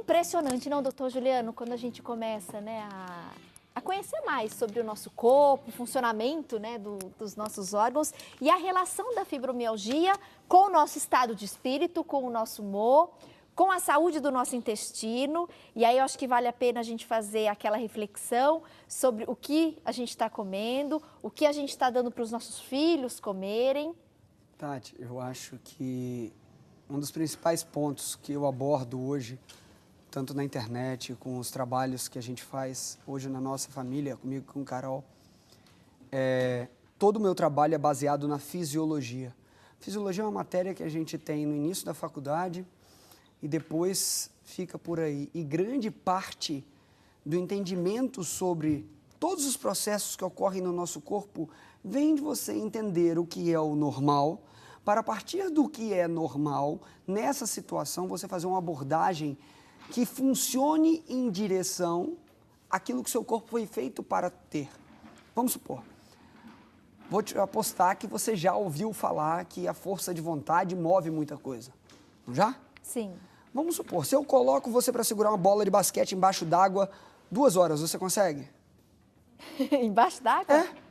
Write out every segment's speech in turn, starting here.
impressionante, não, doutor Juliano, quando a gente começa, né, a conhecer mais sobre o nosso corpo, o funcionamento, né, dos nossos órgãos e a relação da fibromialgia com o nosso estado de espírito, com o nosso humor, com a saúde do nosso intestino. E aí eu acho que vale a pena a gente fazer aquela reflexão sobre o que a gente está comendo, o que a gente está dando para os nossos filhos comerem. Tati, eu acho que um dos principais pontos que eu abordo hoje, tanto na internet, com os trabalhos que a gente faz hoje na nossa família, comigo e com o Carol, todo o meu trabalho é baseado na fisiologia. Fisiologia é uma matéria que a gente tem no início da faculdade e depois fica por aí. E grande parte do entendimento sobre todos os processos que ocorrem no nosso corpo vem de você entender o que é o normal, para a partir do que é normal, nessa situação, você fazer uma abordagem que funcione em direção àquilo que seu corpo foi feito para ter. Vamos supor, vou te apostar que você já ouviu falar que a força de vontade move muita coisa. Não já? Sim. Vamos supor, se eu coloco você para segurar uma bola de basquete embaixo d'água 2 horas, você consegue? Embaixo d'água? É.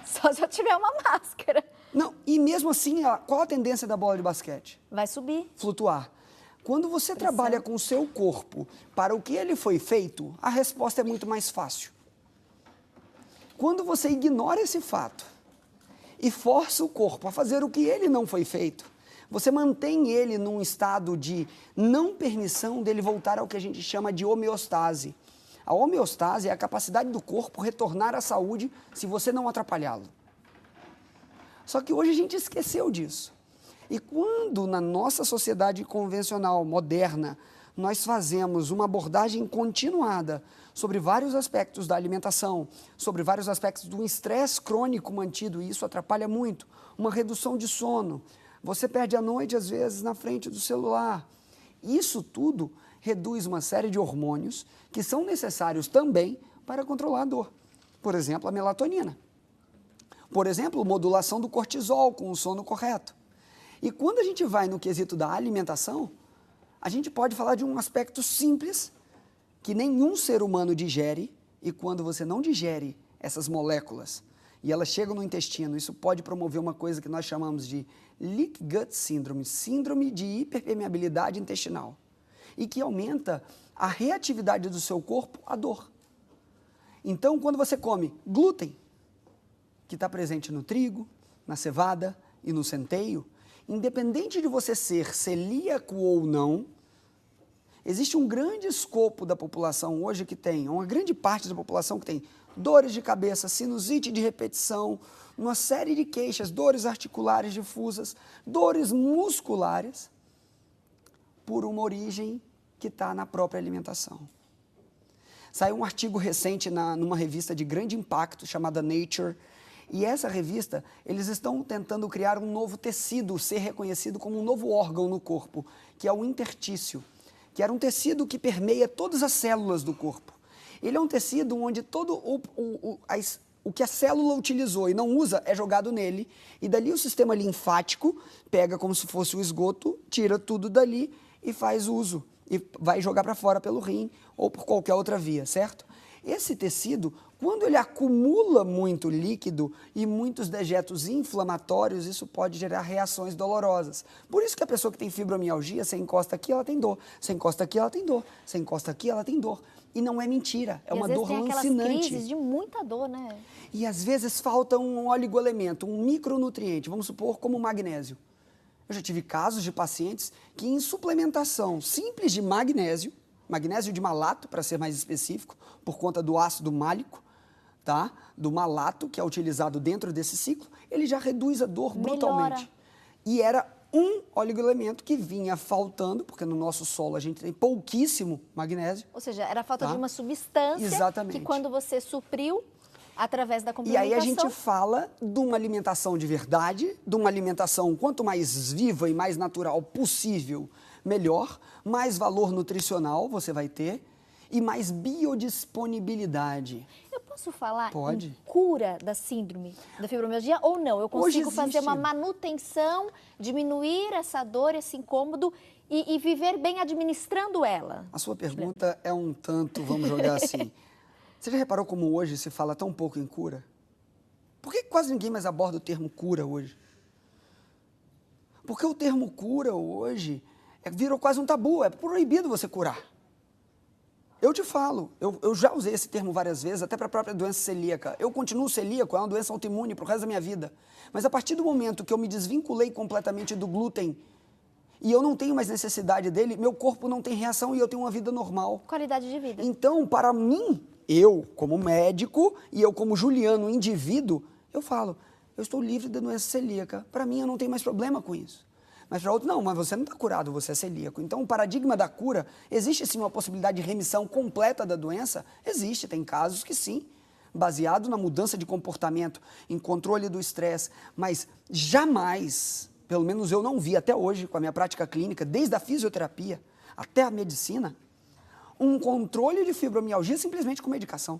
Só se eu tiver uma máscara. Não, e mesmo assim, qual a tendência da bola de basquete? Vai subir. Flutuar. Quando você trabalha com o seu corpo para o que ele foi feito, a resposta é muito mais fácil. Quando você ignora esse fato e força o corpo a fazer o que ele não foi feito, você mantém ele num estado de não permissão dele voltar ao que a gente chama de homeostase. A homeostase é a capacidade do corpo retornar à saúde se você não atrapalhá-lo. Só que hoje a gente esqueceu disso. E quando na nossa sociedade convencional, moderna, nós fazemos uma abordagem continuada sobre vários aspectos da alimentação, sobre vários aspectos do estresse crônico mantido, e isso atrapalha muito, uma redução de sono, você perde a noite às vezes na frente do celular. Isso tudo reduz uma série de hormônios que são necessários também para controlar a dor. Por exemplo, a melatonina. Por exemplo, modulação do cortisol com o sono correto. E quando a gente vai no quesito da alimentação, a gente pode falar de um aspecto simples que nenhum ser humano digere, e quando você não digere essas moléculas e elas chegam no intestino, isso pode promover uma coisa que nós chamamos de leak gut syndrome, síndrome de hiperpermeabilidade intestinal, e que aumenta a reatividade do seu corpo à dor. Então, quando você come glúten, que está presente no trigo, na cevada e no centeio, independente de você ser celíaco ou não, existe um grande escopo da população hoje que tem, uma grande parte da população que tem dores de cabeça, sinusite de repetição, uma série de queixas, dores articulares difusas, dores musculares, por uma origem que está na própria alimentação. Saiu um artigo recente numa revista de grande impacto chamada Nature, e essa revista, eles estão tentando criar um novo tecido, ser reconhecido como um novo órgão no corpo, que é o interstício, que era um tecido que permeia todas as células do corpo. Ele é um tecido onde todo o que a célula utilizou e não usa é jogado nele, e dali o sistema linfático pega como se fosse o esgoto, tira tudo dali e faz uso, e vai jogar para fora pelo rim ou por qualquer outra via, certo? Esse tecido, quando ele acumula muito líquido e muitos dejetos inflamatórios, isso pode gerar reações dolorosas. Por isso que a pessoa que tem fibromialgia, você encosta aqui, ela tem dor. Você encosta aqui, ela tem dor. Você encosta aqui, ela tem dor. E não é mentira, é uma dor lancinante. Às vezes tem aquelas crises de muita dor, né? E às vezes falta um oligoelemento, um micronutriente, vamos supor como o magnésio. Eu já tive casos de pacientes que em suplementação simples de magnésio de malato, para ser mais específico, por conta do ácido málico, tá? Do malato, que é utilizado dentro desse ciclo, ele já reduz a dor brutalmente. E era um oligoelemento que vinha faltando, porque no nosso solo a gente tem pouquíssimo magnésio. Ou seja, era falta de uma substância. Exatamente. Que quando você supriu, através da complementação... E aí a gente fala de uma alimentação de verdade, de uma alimentação quanto mais viva e mais natural possível, melhor, mais valor nutricional você vai ter e mais biodisponibilidade. posso falar Pode. em cura da síndrome da fibromialgia ou não? Eu consigo fazer uma manutenção, diminuir essa dor, esse incômodo e viver bem administrando ela? A sua pergunta é um tanto, vamos jogar assim. Você já reparou como hoje se fala tão pouco em cura? Por que quase ninguém mais aborda o termo cura hoje? Porque o termo cura hoje virou quase um tabu, é proibido você curar. Eu te falo, eu já usei esse termo várias vezes, até para a própria doença celíaca. Eu continuo celíaco, é uma doença autoimune para o resto da minha vida. Mas a partir do momento que eu me desvinculei completamente do glúten e eu não tenho mais necessidade dele, meu corpo não tem reação e eu tenho uma vida normal. Qualidade de vida. Então, para mim, eu como médico e eu como Juliano, indivíduo, eu falo, eu estou livre da doença celíaca. Para mim, eu não tenho mais problema com isso. Mas para outro, não, mas você não está curado, você é celíaco. Então, o paradigma da cura, existe sim uma possibilidade de remissão completa da doença? Existe, tem casos que sim, baseado na mudança de comportamento, em controle do estresse, mas jamais, pelo menos eu não vi até hoje, com a minha prática clínica, desde a fisioterapia até a medicina, um controle de fibromialgia simplesmente com medicação.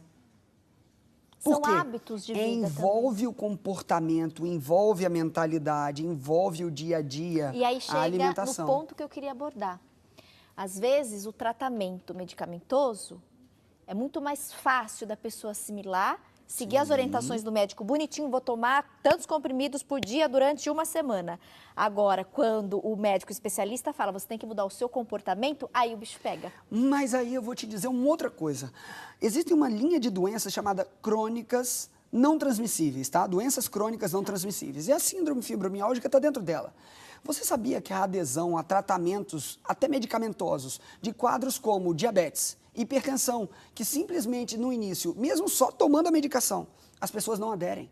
Por quê? São hábitos de vida Envolve também. o comportamento, envolve a mentalidade, envolve o dia a dia, E aí a chega alimentação. no ponto que eu queria abordar. Às vezes, o tratamento medicamentoso é muito mais fácil da pessoa assimilar, seguir as orientações do médico bonitinho, vou tomar tantos comprimidos por dia durante uma semana. Agora, quando o médico especialista fala, você tem que mudar o seu comportamento, aí o bicho pega. Mas aí eu vou te dizer uma outra coisa. Existe uma linha de doenças chamada crônicas não transmissíveis, tá? Doenças crônicas não transmissíveis. E a síndrome fibromialgica está dentro dela. Você sabia que a adesão a tratamentos, até medicamentosos, de quadros como diabetes, hipertensão, que simplesmente no início, mesmo só tomando a medicação, as pessoas não aderem?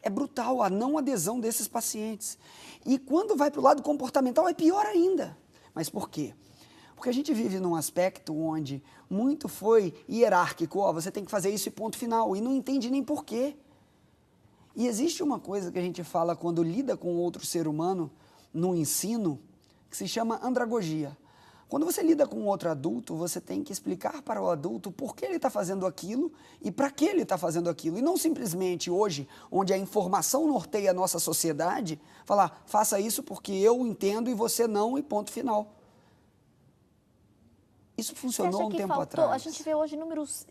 É brutal a não adesão desses pacientes. E quando vai para o lado comportamental é pior ainda. Mas por quê? Porque a gente vive num aspecto onde muito foi hierárquico, ó, você tem que fazer isso e ponto final, e não entende nem por quê. E existe uma coisa que a gente fala quando lida com outro ser humano no ensino, que se chama andragogia. Quando você lida com outro adulto, você tem que explicar para o adulto por que ele está fazendo aquilo e para que ele está fazendo aquilo. E não simplesmente hoje, onde a informação norteia a nossa sociedade, falar, faça isso porque eu entendo e você não e ponto final. Isso funcionou um tempo atrás. A gente vê hoje números...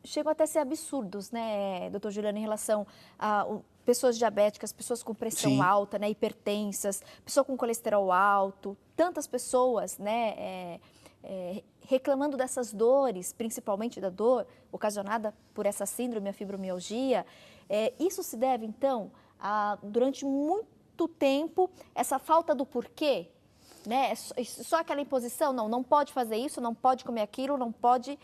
chegam até a ser absurdos, né, doutor Juliano, em relação a pessoas diabéticas, pessoas com pressão alta, né, hipertensas, pessoa com colesterol alto, tantas pessoas, né, reclamando dessas dores, principalmente da dor ocasionada por essa síndrome, a fibromialgia. Isso se deve, então, durante muito tempo, essa falta do porquê, né, só aquela imposição, não pode fazer isso, não pode comer aquilo, não pode...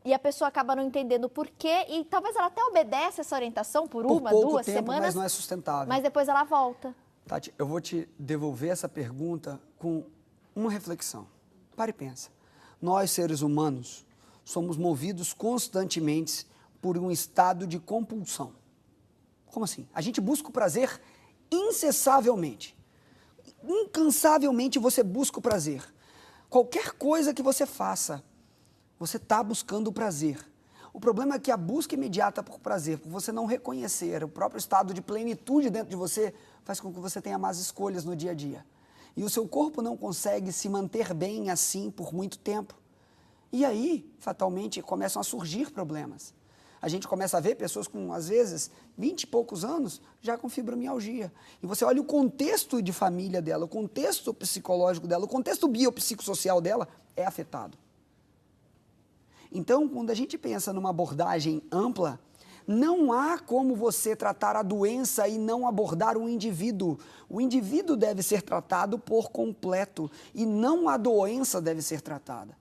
E a pessoa acaba não entendendo o porquê e talvez ela até obedece essa orientação por uma, duas tempo, semanas. mas não é sustentável. Mas depois ela volta. Tati, eu vou te devolver essa pergunta com uma reflexão. Para e pensa. Nós, seres humanos, somos movidos constantemente por um estado de compulsão. Como assim? A gente busca o prazer incessavelmente. Incansavelmente você busca o prazer. Qualquer coisa que você faça, você está buscando o prazer. O problema é que a busca imediata por prazer, por você não reconhecer o próprio estado de plenitude dentro de você, faz com que você tenha más escolhas no dia a dia. E o seu corpo não consegue se manter bem assim por muito tempo. E aí, fatalmente, começam a surgir problemas. A gente começa a ver pessoas com, às vezes, 20 e poucos anos, já com fibromialgia. E você olha o contexto de família dela, o contexto psicológico dela, o contexto biopsicossocial dela é afetado. Então, quando a gente pensa numa abordagem ampla, não há como você tratar a doença e não abordar o indivíduo. O indivíduo deve ser tratado por completo e não a doença deve ser tratada.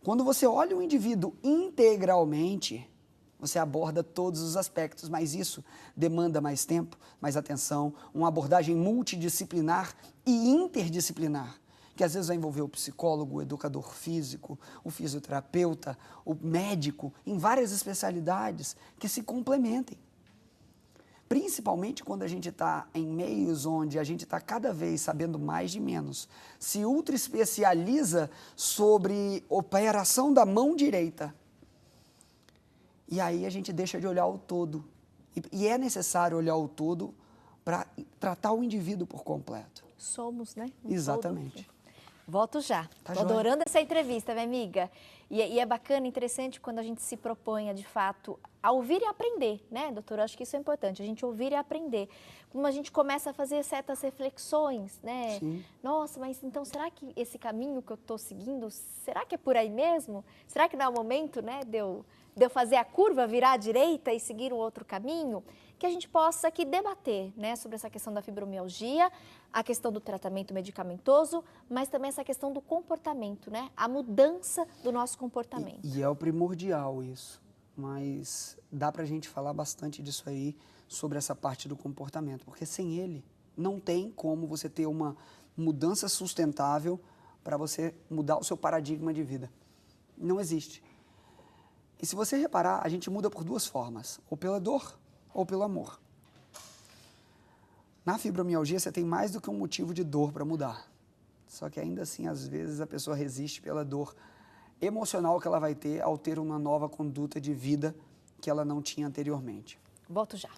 Quando você olha o indivíduo integralmente, você aborda todos os aspectos, mas isso demanda mais tempo, mais atenção, uma abordagem multidisciplinar e interdisciplinar, que às vezes vai envolver o psicólogo, o educador físico, o fisioterapeuta, o médico, em várias especialidades que se complementem. Principalmente quando a gente está em meios onde a gente está cada vez sabendo mais de menos, se ultra especializa sobre operação da mão direita. E aí a gente deixa de olhar o todo. E é necessário olhar o todo para tratar o indivíduo por completo. Somos, né? Exatamente. Todo. Volto já. Tá Tô joia. adorando essa entrevista, minha amiga. E é bacana, interessante quando a gente se propõe, de fato, a ouvir e aprender, né, doutora? Acho que isso é importante, a gente ouvir e aprender. Como a gente começa a fazer certas reflexões, né? Sim. Nossa, mas então será que esse caminho que eu estou seguindo, será que é por aí mesmo? Será que não é o momento, né, de eu fazer a curva, virar à direita e seguir um outro caminho? Que a gente possa aqui debater, né, sobre essa questão da fibromialgia, a questão do tratamento medicamentoso, mas também essa questão do comportamento, né, a mudança do nosso comportamento. E é o primordial isso, mas dá pra gente falar bastante disso aí, sobre essa parte do comportamento, porque sem ele não tem como você ter uma mudança sustentável para você mudar o seu paradigma de vida. Não existe. E se você reparar, a gente muda por duas formas, ou pela dor ou pelo amor. Na fibromialgia, você tem mais do que um motivo de dor para mudar. Só que ainda assim, às vezes, a pessoa resiste pela dor emocional que ela vai ter ao ter uma nova conduta de vida que ela não tinha anteriormente. Volto já.